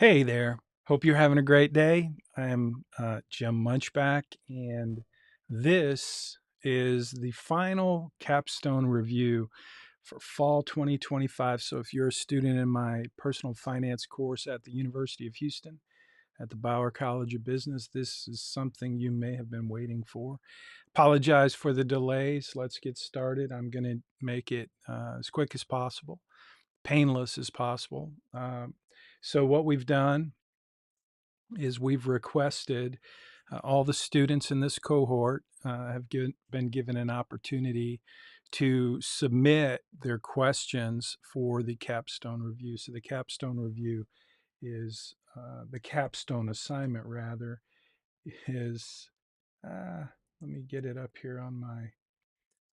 Hey there. Hope you're having a great day. I'm Jim Munchback, and this is the final Capstone review for fall 2025. So, if you're a student in my personal finance course at the University of Houston at the Bauer College of Business, this is something you may have been waiting for. Apologize for the delays. Let's get started. I'm going to make it as quick as possible, painless as possible. So, what we've done is we've requested all the students in this cohort been given an opportunity to submit their questions for the capstone review. So the capstone review is the capstone assignment rather is let me get it up here on my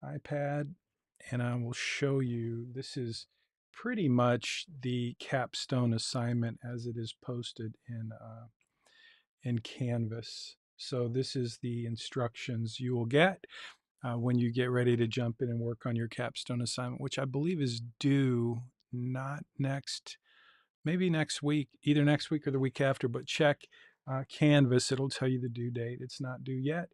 iPad and I will show you. This is pretty much the capstone assignment as it is posted in Canvas. So this is the instructions you will get when you get ready to jump in and work on your capstone assignment, which I believe is due not next, maybe next week, either next week or the week after, but check Canvas. It'll tell you the due date. It's not due yet,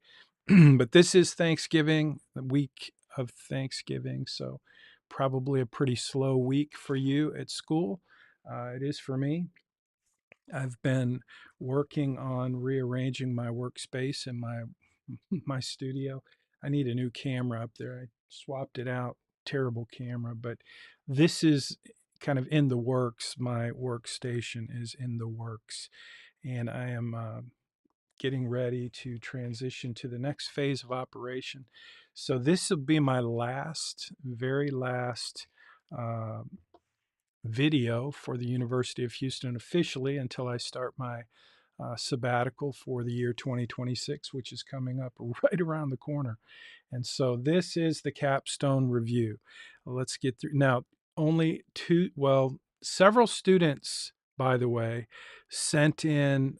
but this is Thanksgiving, the week of Thanksgiving. So probably a pretty slow week for you at school. It is for me. I've been working on rearranging my workspace in my my studio. I need a new camera up there. I swapped it out. Terrible camera, but this is kind of in the works. My workstation is in the works, and I am getting ready to transition to the next phase of operation. So this will be my last, very last uh, video for the University of Houston officially until I start my sabbatical for the year 2026, which is coming up right around the corner. And so this is the capstone review. Let's get through. Now, only several students, by the way, sent in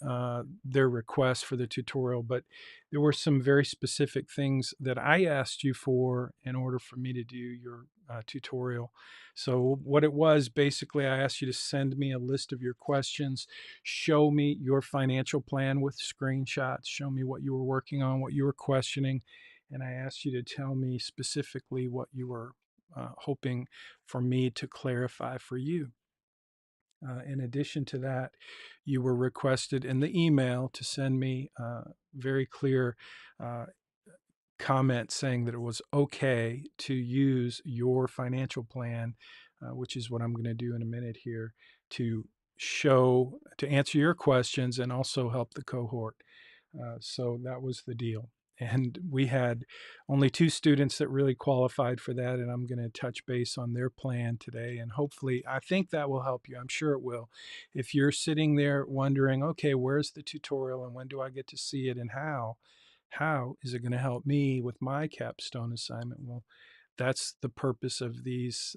their requests for the tutorial, but there were some very specific things that I asked you for in order for me to do your tutorial. So what it was, basically, I asked you to send me a list of your questions, show me your financial plan with screenshots, show me what you were working on, what you were questioning, and I asked you to tell me specifically what you were hoping for me to clarify for you. In addition to that, you were requested in the email to send me very clear uh, comment saying that it was okay to use your financial plan, which is what I'm going to do in a minute here, to to answer your questions and also help the cohort. So that was the deal. And we had only two students that really qualified for that. And I'm going to touch base on their plan today. And hopefully, I think that will help you. I'm sure it will. If you're sitting there wondering, okay, where's the tutorial and when do I get to see it and how is it going to help me with my capstone assignment? Well, that's the purpose of this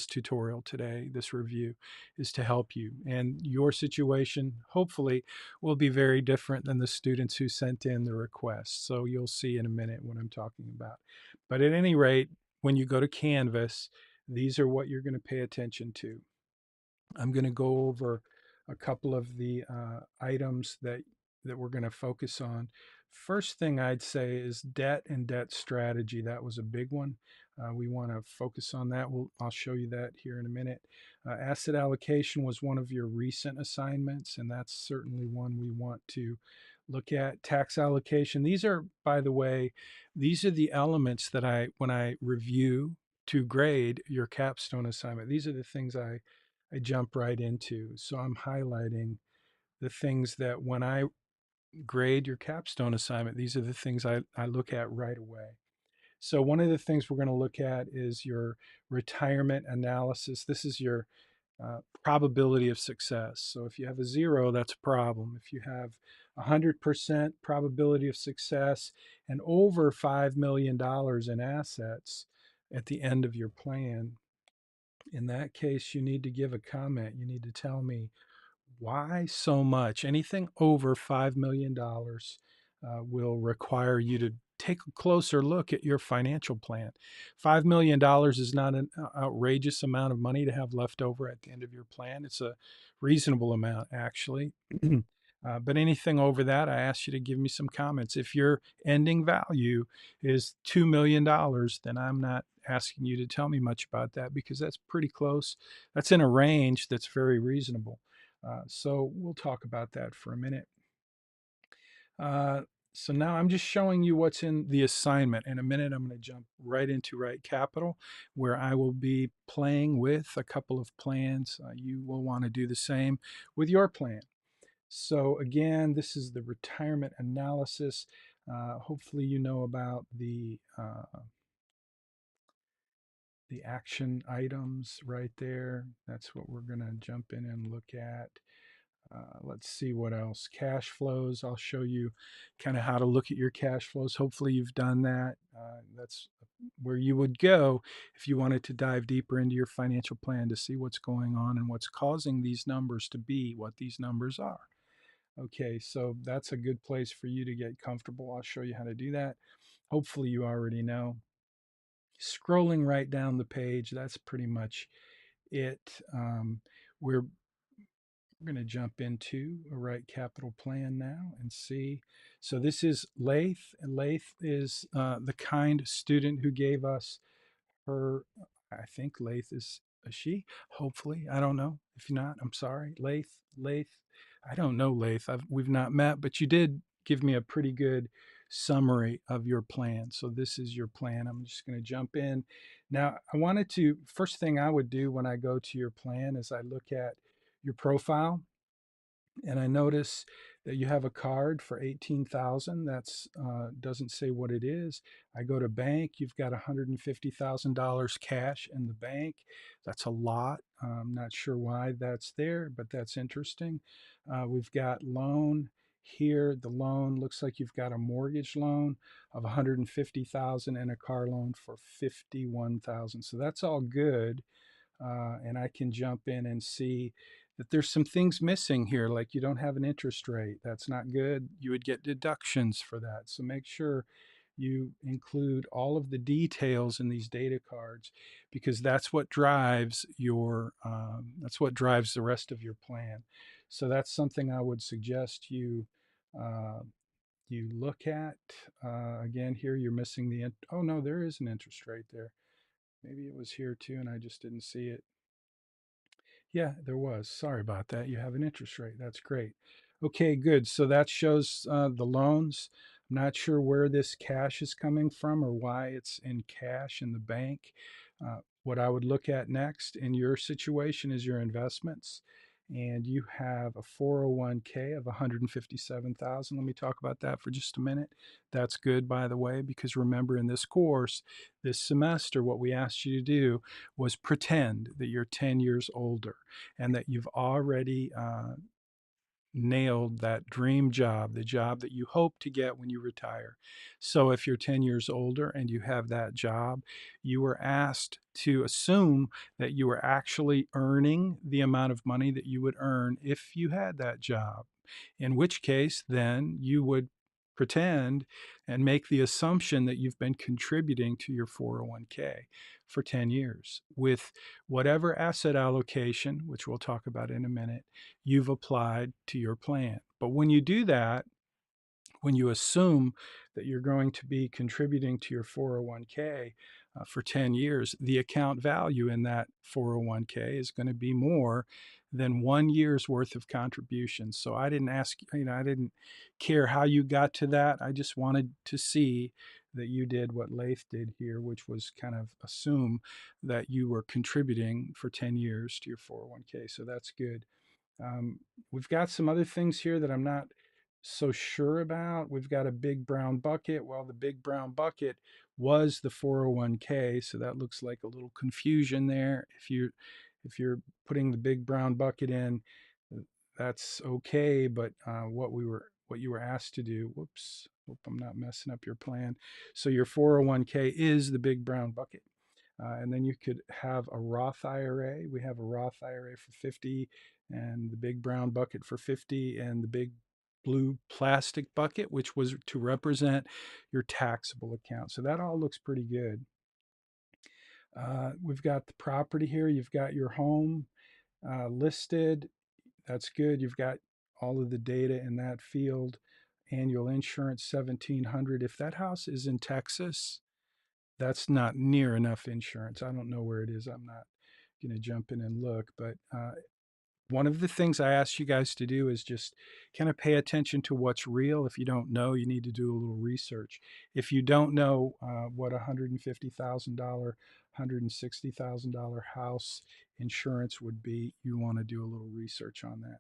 tutorial today, this review, is to help you. And your situation, hopefully, will be very different than the students who sent in the request. So you'll see in a minute what I'm talking about. But at any rate, when you go to Canvas, these are what you're going to pay attention to. I'm going to go over a couple of the items that we're going to focus on. First thing I'd say is debt and debt strategy. That was a big one. We want to focus on that. I'll show you that here in a minute. Asset allocation was one of your recent assignments, and that's certainly one we want to look at. Tax allocation. These are, by the way, these are the elements that when I review to grade your capstone assignment, these are the things I jump right into. So I'm highlighting the things that when I grade your capstone assignment, these are the things I look at right away. So one of the things we're going to look at is your retirement analysis. This is your probability of success. So if you have a zero, that's a problem. If you have 100% probability of success and over $5 million in assets at the end of your plan, in that case, you need to give a comment. You need to tell me why so much. Anything over $5 million will require you to take a closer look at your financial plan. $5 million is not an outrageous amount of money to have left over at the end of your plan. It's a reasonable amount actually. But anything over that, I ask you to give me some comments. If your ending value is $2 million, then I'm not asking you to tell me much about that because that's pretty close. That's in a range that's very reasonable. So we'll talk about that for a minute. Uh, so now I'm just showing you what's in the assignment. In a minute, I'm going to jump right into RightCapital, where I will be playing with a couple of plans. You will want to do the same with your plan. So again, this is the retirement analysis. Hopefully you know about the action items right there. That's what we're going to jump in and look at. Let's see what else. Cash flows. I'll show you kind of how to look at your cash flows. Hopefully you've done that. That's where you would go if you wanted to dive deeper into your financial plan to see what's going on and what's causing these numbers to be what these numbers are. Okay, so that's a good place for you to get comfortable. I'll show you how to do that. Hopefully you already know. Scrolling right down the page, that's pretty much it. We're going to jump into a RightCapital plan now and see. So this is Lath, and Lath is the kind student who gave us her. I think Lath is a she. Hopefully, I don't know. If not, I'm sorry. Lath. I don't know Lath. We've not met, but you did give me a pretty good summary of your plan. So this is your plan. I'm just going to jump in. Now, I wanted to, first thing I would do when I go to your plan is I look at your profile and I notice that you have a card for 18,000. That's doesn't say what it is. I go to bank. You've got $150,000 cash in the bank. That's a lot. I'm not sure why that's there, but that's interesting. We've got loan here. The loan looks like you've got a mortgage loan of 150,000 and a car loan for 51,000. So that's all good. And I can jump in and see that there's some things missing here, like you don't have an interest rate. That's not good. You would get deductions for that. So make sure you include all of the details in these data cards because that's what drives that's what drives the rest of your plan. So that's something I would suggest uh, you look at. Again, here you're missing oh no, there is an interest rate there. Maybe it was here too, and I just didn't see it. Yeah, there was. Sorry about that. You have an interest rate. That's great. Okay, good. So that shows the loans. I'm not sure where this cash is coming from or why it's in cash in the bank. What I would look at next in your situation is your investments. And you have a 401k of 157,000. Let me talk about that for just a minute. That's good, by the way, because remember in this course, this semester, what we asked you to do was pretend that you're 10 years older and that you've already nailed that dream job, the job that you hope to get when you retire. So if you're 10 years older and you have that job, you were asked to assume that you were actually earning the amount of money that you would earn if you had that job. In which case, then you would pretend and make the assumption that you've been contributing to your 401k for 10 years with whatever asset allocation, which we'll talk about in a minute, you've applied to your plan. But when you do that, when you assume that you're going to be contributing to your 401k for 10 years, the account value in that 401k is going to be more than 1 year's worth of contributions. So I didn't ask, I didn't care how you got to that. I just wanted to see that you did what Lath did here, which was kind of assume that you were contributing for 10 years to your 401k. So that's good. Um, we've got some other things here that I'm not so sure about. We've got a big brown bucket. Well, the big brown bucket was the 401k, so that looks like a little confusion there. If you're putting the big brown bucket in, that's okay. But what you were asked to do. Whoops. Hope I'm not messing up your plan. So your 401k is the big brown bucket. And then you could have a Roth IRA. We have a Roth IRA for 50 and the big brown bucket for 50 and the big blue plastic bucket, which was to represent your taxable account. So that all looks pretty good. We've got the property here. You've got your home listed. That's good. You've got all of the data in that field. Annual insurance 1700. If that house is in Texas, that's not near enough insurance. I don't know where it is. I'm not going to jump in and look, but one of the things I ask you guys to do is just kind of pay attention to what's real. If you don't know, you need to do a little research. If you don't know what a $150,000, $160,000 house insurance would be, you want to do a little research on that.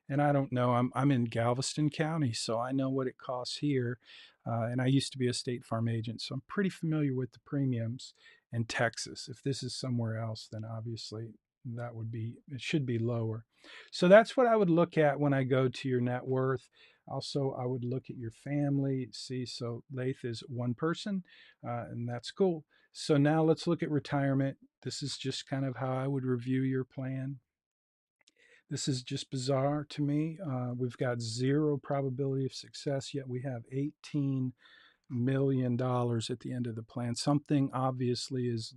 And I don't know. I'm in Galveston County, so I know what it costs here. And I used to be a State Farm agent, so I'm pretty familiar with the premiums in Texas. If this is somewhere else, then obviously that would be, it should be lower. So that's what I would look at when I go to your net worth. Also, I would look at your family. See, so Lath is one person, and that's cool. So now let's look at retirement. This is just kind of how I would review your plan. This is just bizarre to me. We've got zero probability of success, yet we have $18 million at the end of the plan. Something obviously is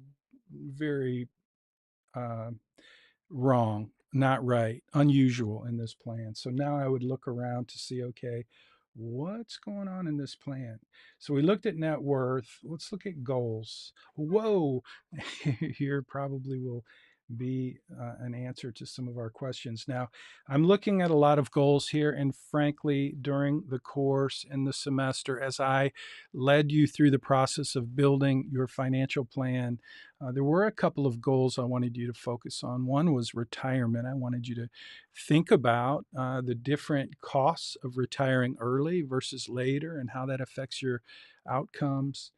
very uh, wrong, not right, unusual in this plan. So now I would look around to see, okay, what's going on in this plan? So we looked at net worth. Let's look at goals. Whoa, here probably will be an answer to some of our questions. Now, I'm looking at a lot of goals here, and frankly, during the course in the semester, as I led you through the process of building your financial plan, there were a couple of goals I wanted you to focus on. One was retirement. I wanted you to think about the different costs of retiring early versus later and how that affects your outcomes.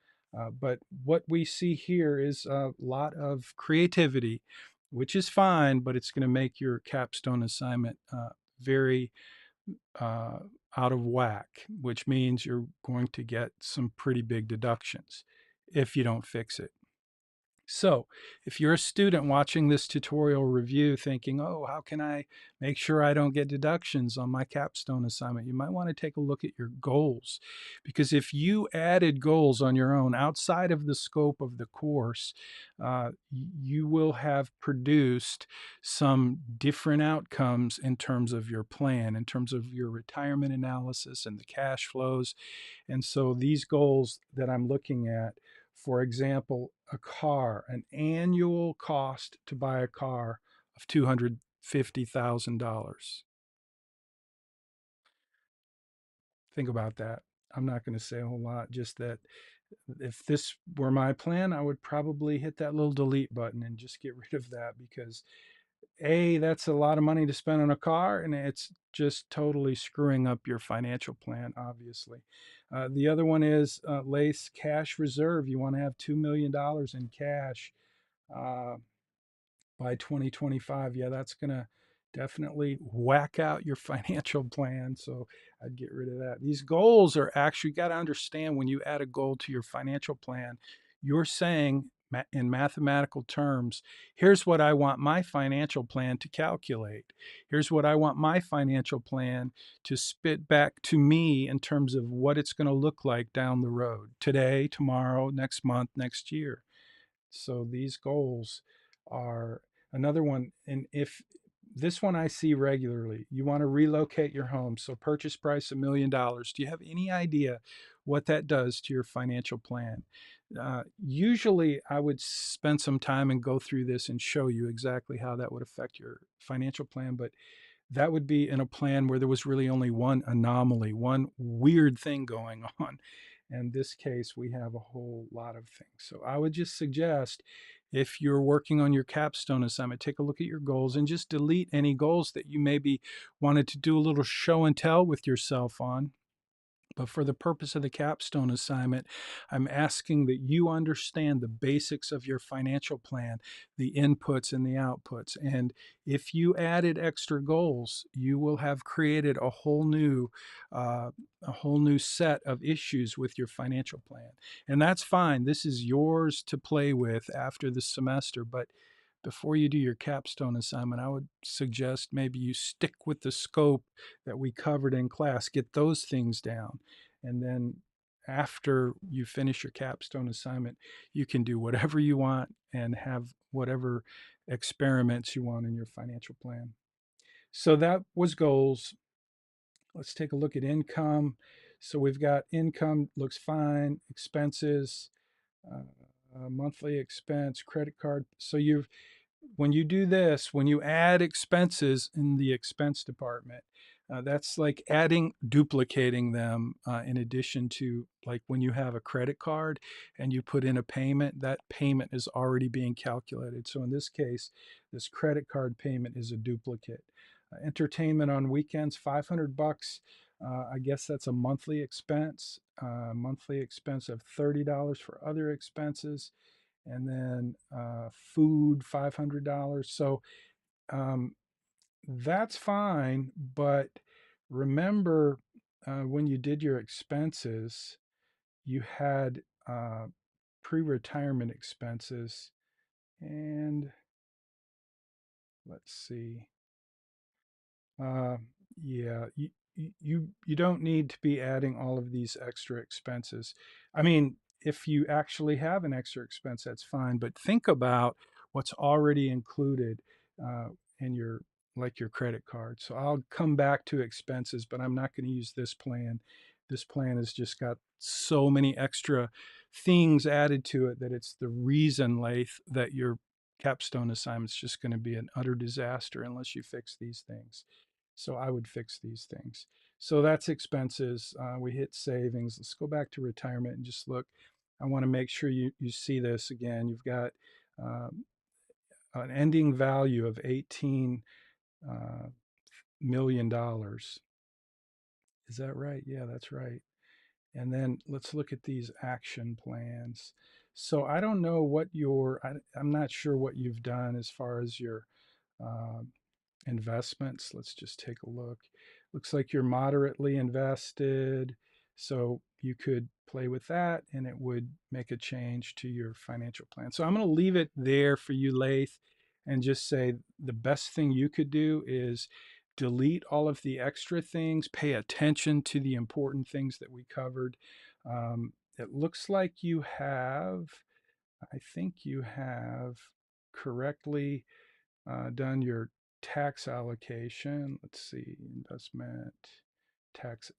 But what we see here is a lot of creativity, which is fine, but it's going to make your capstone assignment very uh, out of whack, which means you're going to get some pretty big deductions if you don't fix it. So, if you're a student watching this tutorial review thinking, oh, how can I make sure I don't get deductions on my capstone assignment? You might want to take a look at your goals. Because if you added goals on your own outside of the scope of the course, you will have produced some different outcomes in terms of your plan, in terms of your retirement analysis and the cash flows. And so, these goals that I'm looking at, for example, a car, an annual cost to buy a car of $250,000. Think about that. I'm not going to say a whole lot, just that if this were my plan, I would probably hit that little delete button and just get rid of that because A, that's a lot of money to spend on a car, and it's just totally screwing up your financial plan, obviously. The other one is Lace cash reserve. You want to have $2 million in cash uh, by 2025. Yeah, that's going to definitely whack out your financial plan. So I'd get rid of that. These goals are actually, got to understand when you add a goal to your financial plan, you're saying in mathematical terms, here's what I want my financial plan to calculate. Here's what I want my financial plan to spit back to me in terms of what it's going to look like down the road, today, tomorrow, next month, next year. So these goals are another one. And if this one I see regularly, you want to relocate your home. So purchase price $1 million. Do you have any idea what that does to your financial plan? Usually I would spend some time and go through this and show you exactly how that would affect your financial plan. But that would be in a plan where there was really only one anomaly, one weird thing going on. In this case, we have a whole lot of things. So I would just suggest if you're working on your capstone assignment, take a look at your goals and just delete any goals that you maybe wanted to do a little show and tell with yourself on. But for the purpose of the capstone assignment, I'm asking that you understand the basics of your financial plan, the inputs and the outputs. And if you added extra goals, you will have created uh, a whole new set of issues with your financial plan. And that's fine. This is yours to play with after the semester. But before you do your capstone assignment, I would suggest maybe you stick with the scope that we covered in class, get those things down. And then after you finish your capstone assignment, you can do whatever you want and have whatever experiments you want in your financial plan. So that was goals. Let's take a look at income. So we've got income looks fine, expenses, uh, monthly expense, credit card. So you've when you do this, when you add expenses in the expense department, that's like duplicating them in addition to like when you have a credit card and you put in a payment, that payment is already being calculated. So in this case, this credit card payment is a duplicate. Entertainment on weekends, 500 bucks. I guess that's a monthly expense of $30 for other expenses, and then food $500. So um, that's fine, but remember when you did your expenses, you had pre-retirement expenses, and let's see. Uh, yeah, you don't need to be adding all of these extra expenses. I mean, if you actually have an extra expense, that's fine. But think about what's already included uh, in your like your credit card. So I'll come back to expenses, but I'm not going to use this plan. This plan has just got so many extra things added to it that it's the reason, Lath, that your capstone assignment's just going to be an utter disaster unless you fix these things. So I would fix these things. So that's expenses. We hit savings. Let's go back to retirement and just look. I want to make sure you see this again. You've got an ending value of $18 million. Is that right? Yeah, that's right. And then let's look at these action plans. So I don't know I'm not sure what you've done as far as your uh, investments. Let's just take a look. Looks like you're moderately invested. So you could play with that and it would make a change to your financial plan. So I'm going to leave it there for you, Lath, and just say the best thing you could do is delete all of the extra things, pay attention to the important things that we covered. It looks like I think you have correctly done your tax allocation. Let's see, investment, tax.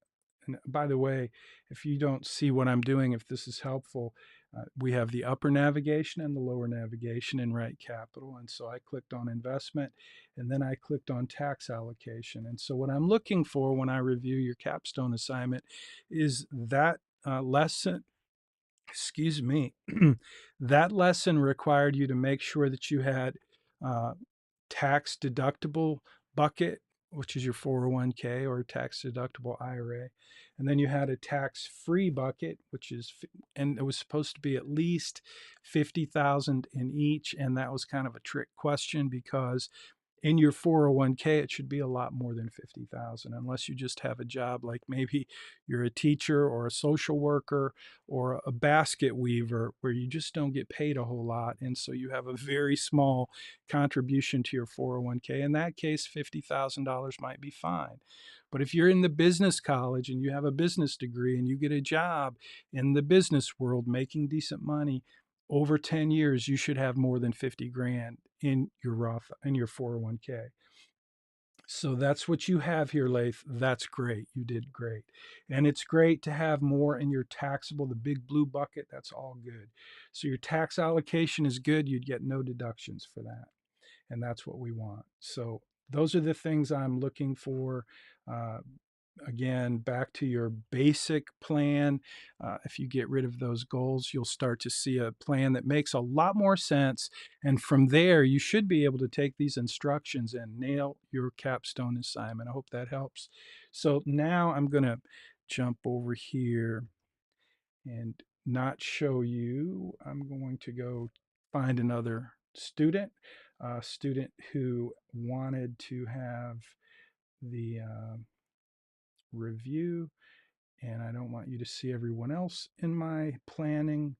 And by the way, if you don't see what I'm doing, if this is helpful, we have the upper navigation and the lower navigation in RightCapital. And so I clicked on investment and then I clicked on tax allocation. And so what I'm looking for when I review your capstone assignment is that lesson, excuse me, that lesson required you to make sure that you had uh, tax deductible bucket, which is your 401k or tax deductible IRA. And then you had a tax free bucket, and it was supposed to be at least 50,000 in each. And that was kind of a trick question because in your 401k it should be a lot more than 50,000 unless you just have a job like maybe you're a teacher or a social worker or a basket weaver where you just don't get paid a whole lot, and so you have a very small contribution to your 401k. In that case, $50,000 might be fine. But if you're in the business college and you have a business degree and you get a job in the business world making decent money, over 10 years you should have more than 50 grand in your Roth in your 401k. So that's what you have here, Lath. That's great. You did great. And it's great to have more in your taxable, the big blue bucket. That's all good. So your tax allocation is good. You'd get no deductions for that. And that's what we want. So those are the things I'm looking for. Uh, Again, back to your basic plan. If you get rid of those goals, you'll start to see a plan that makes a lot more sense. And from there, you should be able to take these instructions and nail your capstone assignment. I hope that helps. So now I'm going to jump over here and not show you. I'm going to go find another student, a student who wanted to have the review, and I don't want you to see everyone else in my planning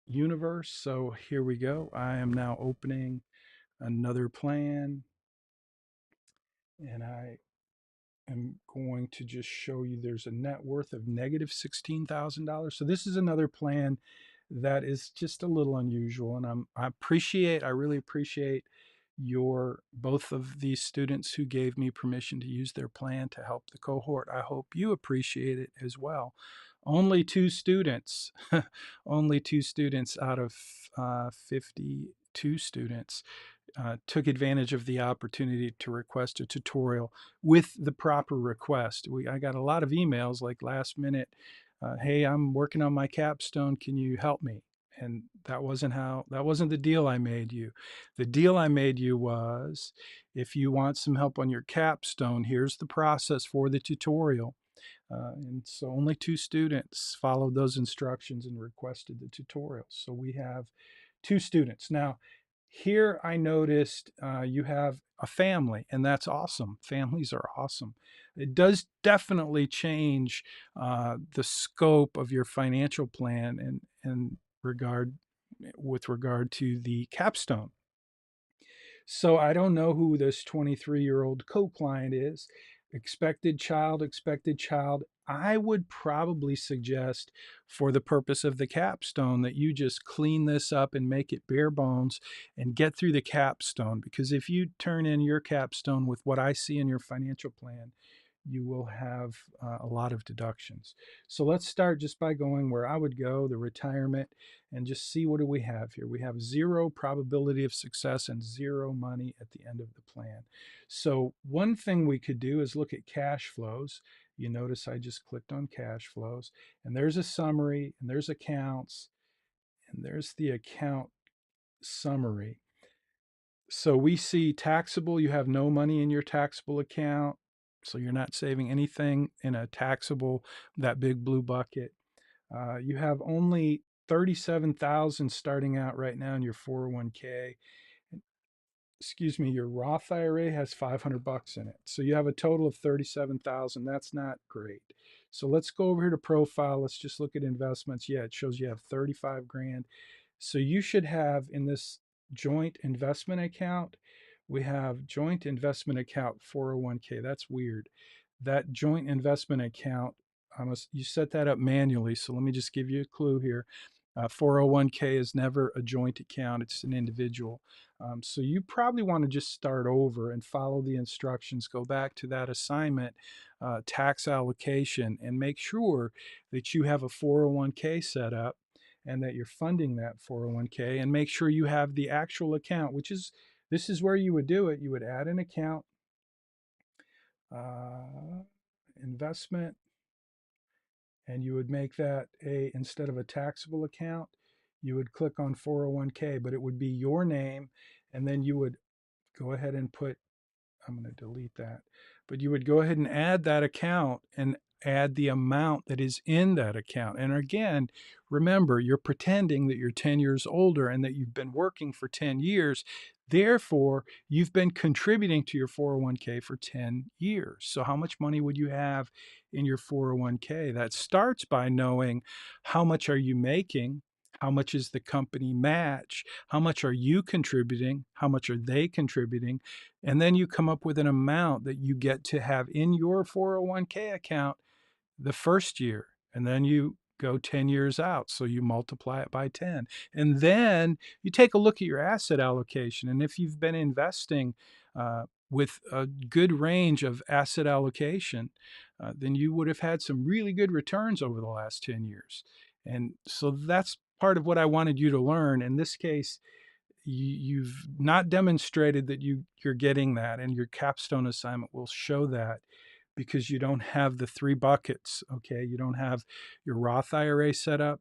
universe. So here we go. I am now opening another plan, and I am going to just show you there's a net worth of negative $16,000. So this is another plan that is just a little unusual, and I really appreciate both of these students who gave me permission to use their plan to help the cohort. I hope you appreciate it as well. Only two students, only two students out of 52 students took advantage of the opportunity to request a tutorial with the proper request. I got a lot of emails like last minute, hey, I'm working on my capstone. Can you help me? And that wasn't the deal I made you. The deal I made you was, if you want some help on your capstone, here's the process for the tutorial. And so only two students followed those instructions and requested the tutorial. So we have two students. Now, here I noticed you have a family, and that's awesome. Families are awesome. It does definitely change the scope of your financial plan and regard with regard to the capstone. So I don't know who this 23-year-old co-client is. Expected child, expected child. I would probably suggest, for the purpose of the capstone, that you just clean this up and make it bare bones and get through the capstone. Because if you turn in your capstone with what I see in your financial plan, you will have a lot of deductions. So let's start just by going where I would go, the retirement, and just see what do we have here. We have zero probability of success and zero money at the end of the plan. So one thing we could do is look at cash flows. You notice I just clicked on cash flows, and there's a summary, and there's accounts, and there's the account summary. So we see taxable, you have no money in your taxable account. So you're not saving anything in a taxable, that big blue bucket. You have only 37,000 starting out right now in your 401k. Excuse me, your Roth IRA has 500 bucks in it. So you have a total of 37,000. That's not great. So let's go over here to profile. Let's just look at investments. Yeah, it shows you have 35 grand. So you should have in this joint investment account, we have joint investment account 401k. That's weird. That joint investment account, you set that up manually. So let me just give you a clue here. 401k is never a joint account, it's an individual. So you probably want to just start over and follow the instructions, go back to that assignment, tax allocation, and make sure that you have a 401k set up and that you're funding that 401k, and make sure you have the actual account, this is where you would do it. You would add an account, investment, and you would make that instead of a taxable account, you would click on 401k, but it would be your name, and then you would go ahead and put, I'm going to delete that, but you would go ahead and add that account and add the amount that is in that account. And again, remember, you're pretending that you're 10 years older and that you've been working for 10 years. Therefore, you've been contributing to your 401k for 10 years. So how much money would you have in your 401k? That starts by knowing, how much are you making? How much is the company match? How much are you contributing? How much are they contributing? And then you come up with an amount that you get to have in your 401k account the first year. And then you go 10 years out. So you multiply it by 10. And then you take a look at your asset allocation. And if you've been investing with a good range of asset allocation, then you would have had some really good returns over the last 10 years. And so that's part of what I wanted you to learn. In this case, you've not demonstrated that you're getting that, and your capstone assignment will show that, because you don't have the three buckets. Okay, you don't have your Roth IRA set up,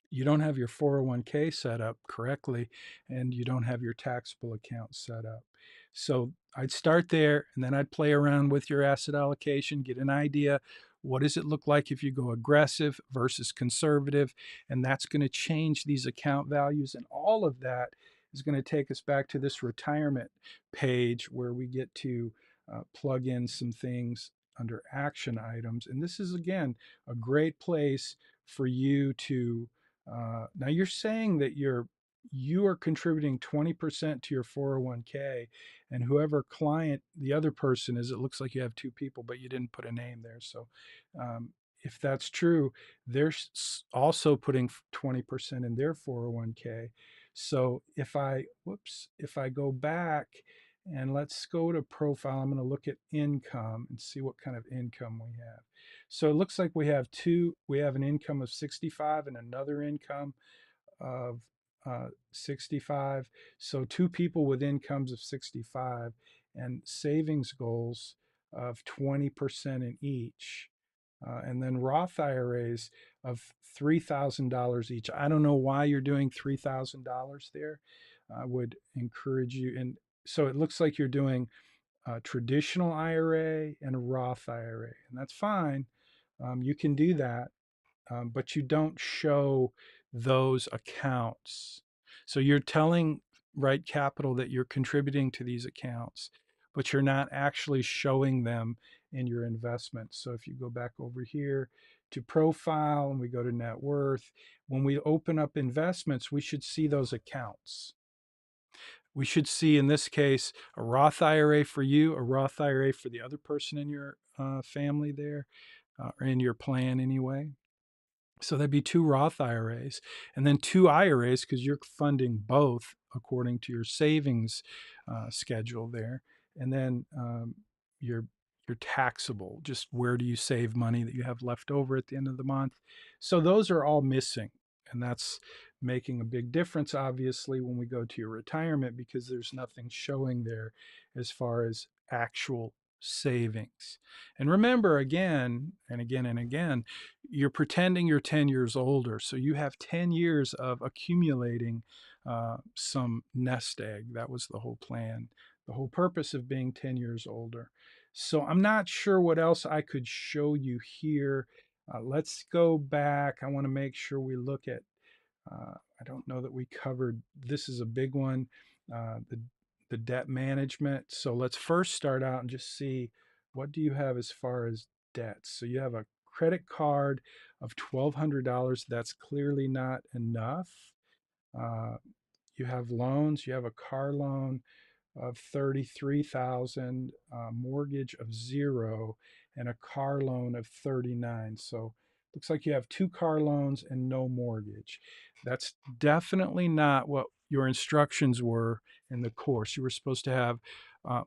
you don't have your 401k set up correctly, and you don't have your taxable account set up. So I'd start there, and then I'd play around with your asset allocation, get an idea. What does it look like if you go aggressive versus conservative? And that's going to change these account values. And all of that is going to take us back to this retirement page where we get to plug in some things under action items. And this is, again, a great place for you to now you're saying that you are contributing 20% to your 401k, and whoever client the other person is, it looks like you have two people, but you didn't put a name there. So if that's true, they're also putting 20% in their 401k. So if I go back and let's go to profile, I'm going to look at income and see what kind of income we have. So it looks like we have an income of 65 and another income of 65. So two people with incomes of 65 and savings goals of 20% in each. And then Roth IRAs of $3,000 each. I don't know why you're doing $3,000 there. I would encourage you. And so it looks like you're doing a traditional IRA and a Roth IRA, and that's fine. You can do that, but you don't show those accounts. So you're telling Right Capital that you're contributing to these accounts, but you're not actually showing them in your investments. So if you go back over here to profile and we go to net worth, when we open up investments, we should see those accounts. We should see, in this case, a Roth IRA for you, a Roth IRA for the other person in your family there, or in your plan anyway. So that'd be two Roth IRAs and then two IRAs because you're funding both according to your savings schedule there. And then your taxable, just where do you save money that you have left over at the end of the month. So those are all missing. And that's making a big difference, obviously, when we go to your retirement because there's nothing showing there as far as actual savings. And remember, again and again and again, you're pretending you're 10 years older. So you have 10 years of accumulating some nest egg. That was the whole plan, the whole purpose of being 10 years older. So I'm not sure what else I could show you here. Let's go back. I want to make sure we look at, I don't know that we covered, this is a big one, the debt management. So let's first start out and just see what do you have as far as debts. So you have a credit card of $1,200. That's clearly not enough. Uh, you have loans. You have a car loan of 33,000, mortgage of 0, and a car loan of 39. So looks like you have two car loans and no mortgage. That's definitely not what your instructions were in the course. You were supposed to have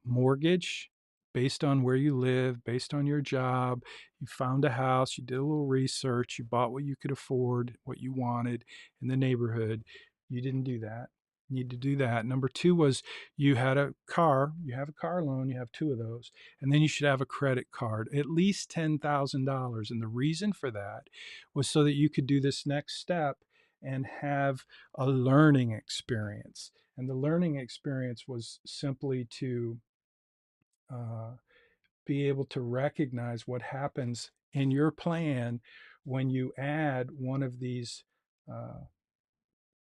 mortgage based on where you live, based on your job. You found a house, you did a little research, you bought what you could afford, what you wanted in the neighborhood. You didn't do that. You need to do that. Number two was you had a car, you have a car loan, you have two of those, and then you should have a credit card, at least $10,000. And the reason for that was so that you could do this next step and have a learning experience. And the learning experience was simply to uh, be able to recognize what happens in your plan when you add one of these uh,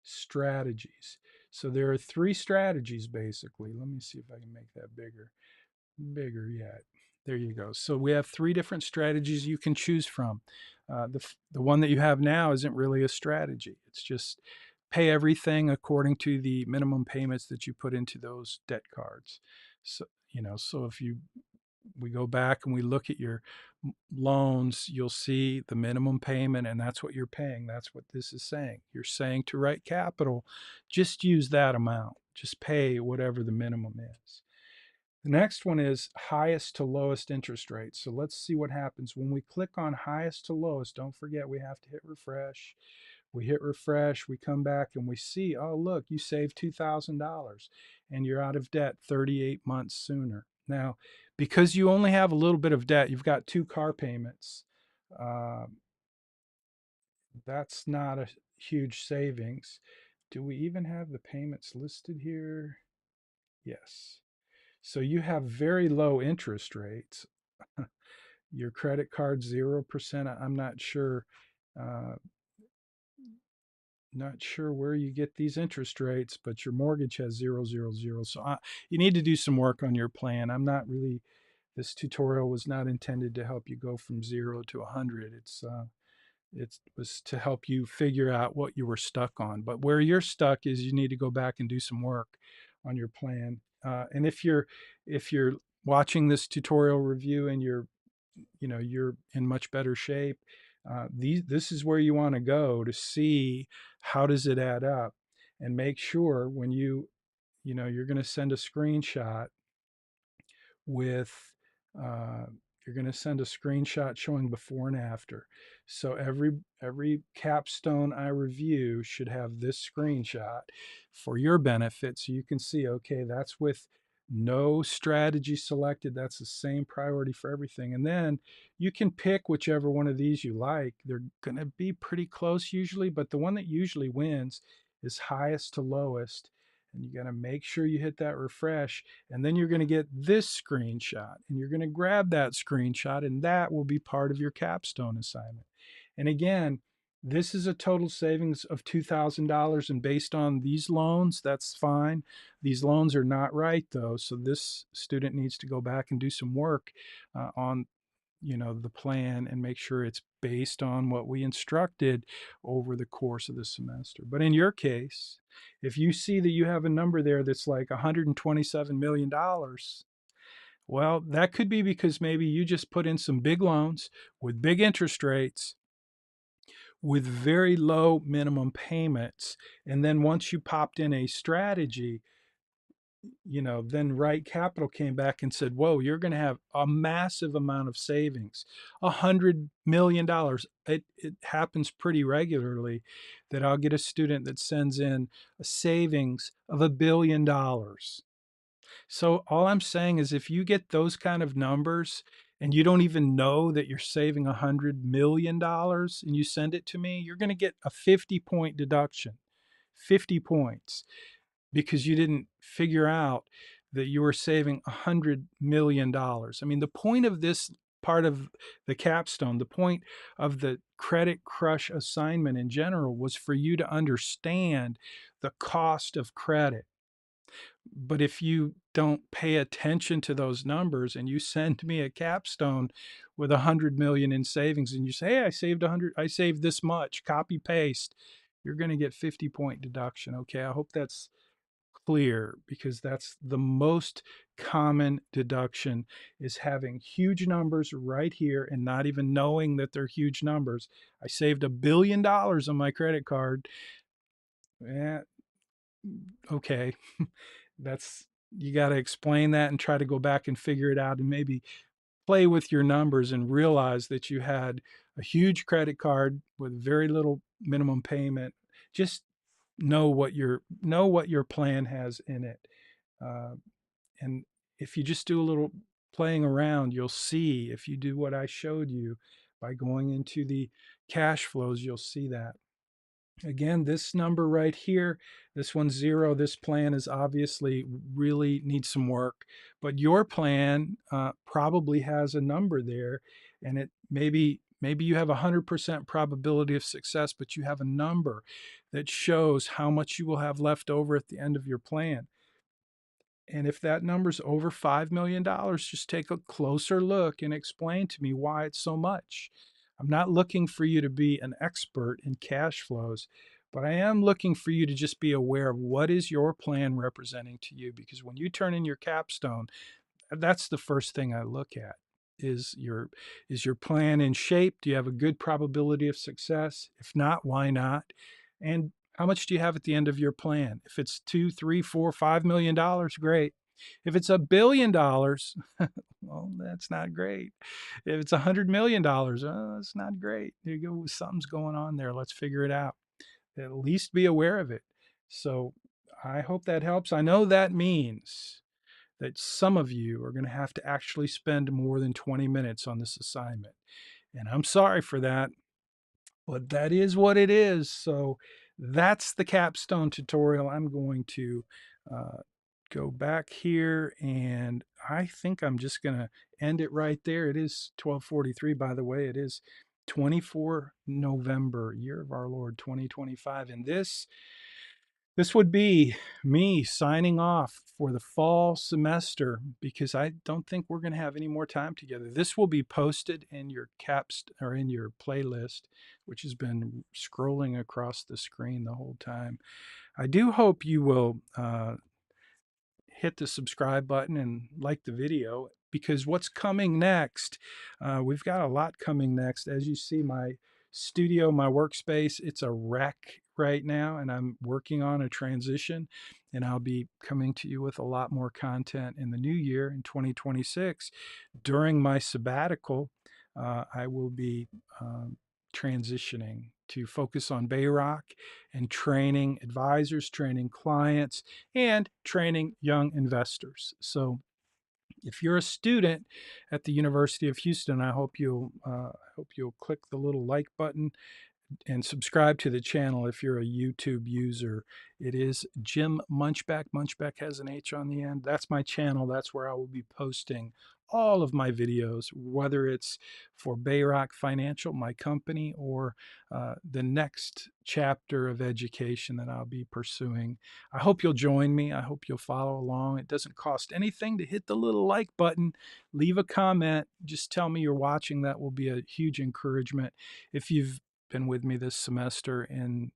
strategies. So there are three strategies basically. Let me see if I can make that bigger yet. There you go. So we have three different strategies you can choose from. The one that you have now isn't really a strategy. It's just pay everything according to the minimum payments that you put into those debt cards. So, so if we go back and we look at your loans, you'll see the minimum payment, and that's what you're paying. That's what this is saying. You're saying to Right Capital, just use that amount, just pay whatever the minimum is. The next one is highest to lowest interest rate. So let's see what happens when we click on highest to lowest. Don't forget, we have to hit refresh. We hit refresh, we come back and we see, oh, look, you saved $2,000 and you're out of debt 38 months sooner. Now, because you only have a little bit of debt, you've got two car payments. Uh, that's not a huge savings. Do we even have the payments listed here? Yes. So you have very low interest rates. Your credit card 0%. I'm uh, not sure where you get these interest rates, but your mortgage has 000. So you need to do some work on your plan. This tutorial was not intended to help you go from 0 to 100. It was to help you figure out what you were stuck on. But where you're stuck is you need to go back and do some work on your plan. And if you're watching this tutorial review and you're in much better shape, this is where you want to go to see how does it add up. and make sure when you're going to send a screenshot with uh, you're going to send a screenshot showing before and after. So every capstone I review should have this screenshot for your benefit, so you can see, okay, that's with no strategy selected. That's the same priority for everything. And then you can pick whichever one of these you like. They're going to be pretty close usually, but the one that usually wins is highest to lowest. And you got to make sure you hit that refresh, and then you're going to get this screenshot, and you're going to grab that screenshot, and that will be part of your capstone assignment. And again, this is a total savings of $2,000, and based on these loans, that's fine. These loans are not right though, so this student needs to go back and do some work on the plan and make sure it's based on what we instructed over the course of the semester. But in your case, if you see that you have a number there that's like $127 million, well, that could be because maybe you just put in some big loans with big interest rates with very low minimum payments. And then once you popped in a strategy, then RightCapital came back and said, whoa, you're going to have a massive amount of savings, $100 million. It happens pretty regularly that I'll get a student that sends in a savings of $1 billion. So all I'm saying is if you get those kind of numbers and you don't even know that you're saving $100 million and you send it to me, you're going to get a 50-point deduction, 50 points, because you didn't figure out that you were saving $100 million. I mean, the point of this part of the capstone, the point of the credit crush assignment in general, was for you to understand the cost of credit. But if you don't pay attention to those numbers and you send me a capstone with 100 million in savings and you say, hey, I saved this much, copy paste, you're going to get 50-point deduction. Okay, I hope that's clear, because that's the most common deduction, is having huge numbers right here and not even knowing that they're huge numbers. I saved $1 billion on my credit card. Yeah, okay. That's, you got to explain that and try to go back and figure it out and maybe play with your numbers and realize that you had a huge credit card with very little minimum payment. Just know what your plan has in it. Uh, and if you just do a little playing around, you'll see, if you do what I showed you by going into the cash flows, you'll see that. Again, this number right here, this one's 0. This plan is obviously really needs some work, but your plan probably has a number there, and it maybe you have 100% probability of success, but you have a number that shows how much you will have left over at the end of your plan. And if that number's over $5 million, just take a closer look and explain to me why it's so much. I'm not looking for you to be an expert in cash flows, but I am looking for you to just be aware of what is your plan representing to you. Because when you turn in your capstone, that's the first thing I look at. Is your plan in shape? Do you have a good probability of success? If not, why not? And how much do you have at the end of your plan? If it's $2, 3, 4, $5 million, great. If it's $1 billion, well, that's not great. If it's $100 million, that's not great. There you go. Something's going on there. Let's figure it out. At least be aware of it. So I hope that helps. I know that means that some of you are going to have to actually spend more than 20 minutes on this assignment. And I'm sorry for that, but that is what it is. So that's the capstone tutorial. I'm going to uh, go back here, and I think I'm just going to end it right there. It is 12:43, by the way. It is 24 November, year of our Lord 2025. And this would be me signing off for the fall semester, because I don't think we're going to have any more time together. This will be posted in your or in your playlist, which has been scrolling across the screen the whole time. I do hope you will hit the subscribe button and like the video, because what's coming next, we've got a lot coming next. As you see, my studio, my workspace, it's a wreck right now, and I'm working on a transition, and I'll be coming to you with a lot more content in the new year in 2026. During my sabbatical, I will be transitioning to focus on Bayrock and training advisors, training clients, and training young investors. So if you're a student at the University of Houston, I hope you'll click the little like button and subscribe to the channel if you're a YouTube user. It is Jim Munchback. Munchback has an H on the end. That's my channel. That's where I will be posting all of my videos, whether it's for Bayrock Financial, my company, or the next chapter of education that I'll be pursuing. I hope you'll join me. I hope you'll follow along. It doesn't cost anything to hit the little like button, leave a comment, just tell me you're watching. That will be a huge encouragement. If you've been with me this semester in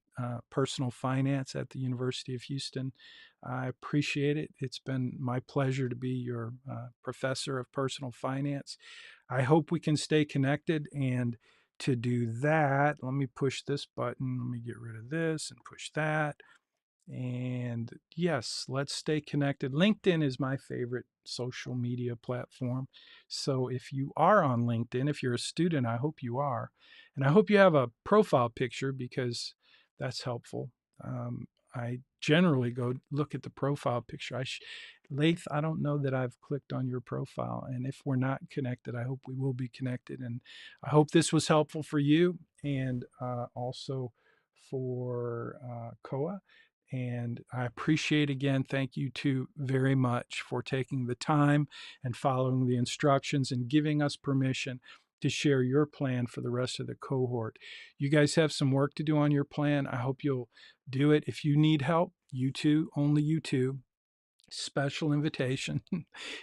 personal finance at the University of Houston, I appreciate it. It's been my pleasure to be your professor of personal finance. I hope we can stay connected. And to do that, let me push this button. Let me get rid of this and push that. And yes, let's stay connected. LinkedIn is my favorite social media platform. So if you are on LinkedIn, if you're a student, I hope you are. And I hope you have a profile picture because that's helpful. I generally go look at the profile picture. Lath, I don't know that I've clicked on your profile. And if we're not connected, I hope we will be connected. And I hope this was helpful for you and also for Koa. And I appreciate again, thank you two very much for taking the time and following the instructions and giving us permission to share your plan for the rest of the cohort. You guys have some work to do on your plan. I hope you'll do it. If you need help, you two, only you two, special invitation.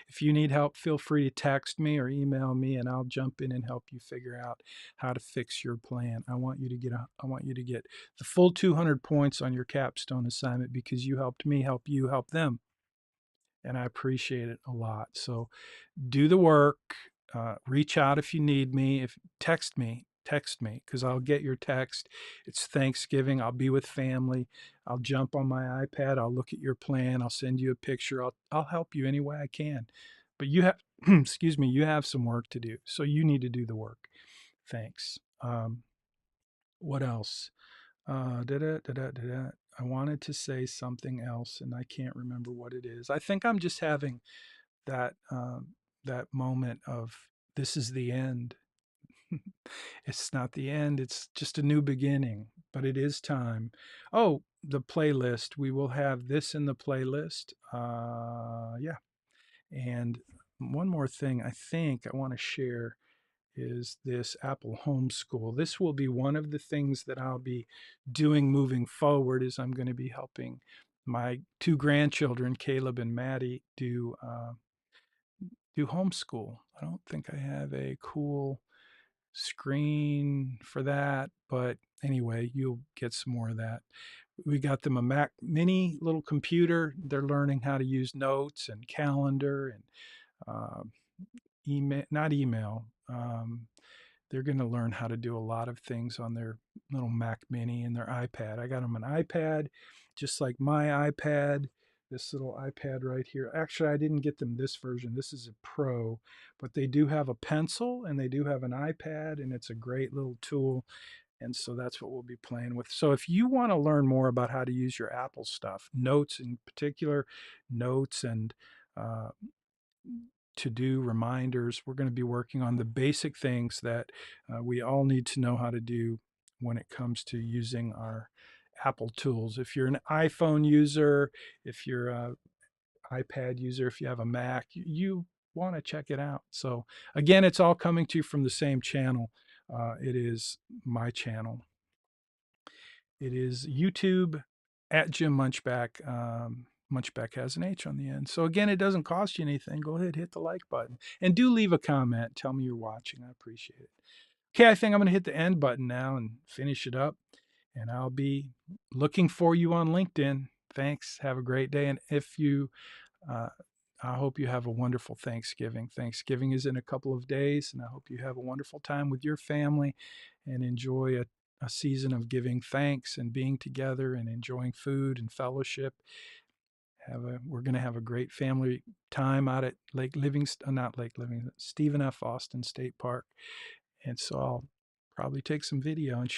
If you need help, feel free to text me or email me and I'll jump in and help you figure out how to fix your plan. I want you to get the full 200 points on your capstone assignment because you helped me help you help them. And I appreciate it a lot. So do the work. Reach out if you need me. If text me because I'll get your text. It's Thanksgiving. I'll be with family. I'll jump on my iPad. I'll look at your plan. I'll send you a picture. I'll help you any way I can. But you have, excuse me, you have some work to do. So you need to do the work. Thanks. What else? I wanted to say something else and I can't remember what it is. I think I'm just having that that moment of this is the end. It's not the end, it's just a new beginning, but it is time. Oh, the playlist. We will have this in the playlist. Yeah. And one more thing I think I want to share is this Apple Homeschool. This will be one of the things that I'll be doing moving forward is I'm going to be helping my two grandchildren, Caleb and Maddie, do homeschool. I don't think I have a cool screen for that, but anyway, you'll get some more of that. We got them a Mac Mini little computer. They're learning how to use notes and calendar and uh, email, not email. They're going to learn how to do a lot of things on their little Mac Mini and their iPad. I got them an iPad, just like my iPad, this little iPad right here. Actually, I didn't get them this version. This is a Pro, but they do have a pencil and they do have an iPad, and it's a great little tool. And so that's what we'll be playing with. So if you want to learn more about how to use your Apple stuff, notes in particular, notes and uh, to do reminders. We're going to be working on the basic things that we all need to know how to do when it comes to using our Apple tools. If you're an iPhone user, if you're an iPad user, if you have a Mac, you want to check it out. So, again, it's all coming to you from the same channel. It is my channel. It is YouTube at Jim Munchback. Munchback has an H on the end. So again, it doesn't cost you anything. Go ahead, hit the like button, and do leave a comment. Tell me you're watching. I appreciate it. Okay, I think I'm going to hit the end button now and finish it up. And I'll be looking for you on LinkedIn. Thanks. Have a great day. And if you, uh, I hope you have a wonderful Thanksgiving. Thanksgiving is in a couple of days, and I hope you have a wonderful time with your family and enjoy a season of giving thanks and being together and enjoying food and fellowship. We're going to have a great family time out at Lake Livingston, not Lake Livingston, Stephen F. Austin State Park. And so I'll probably take some video and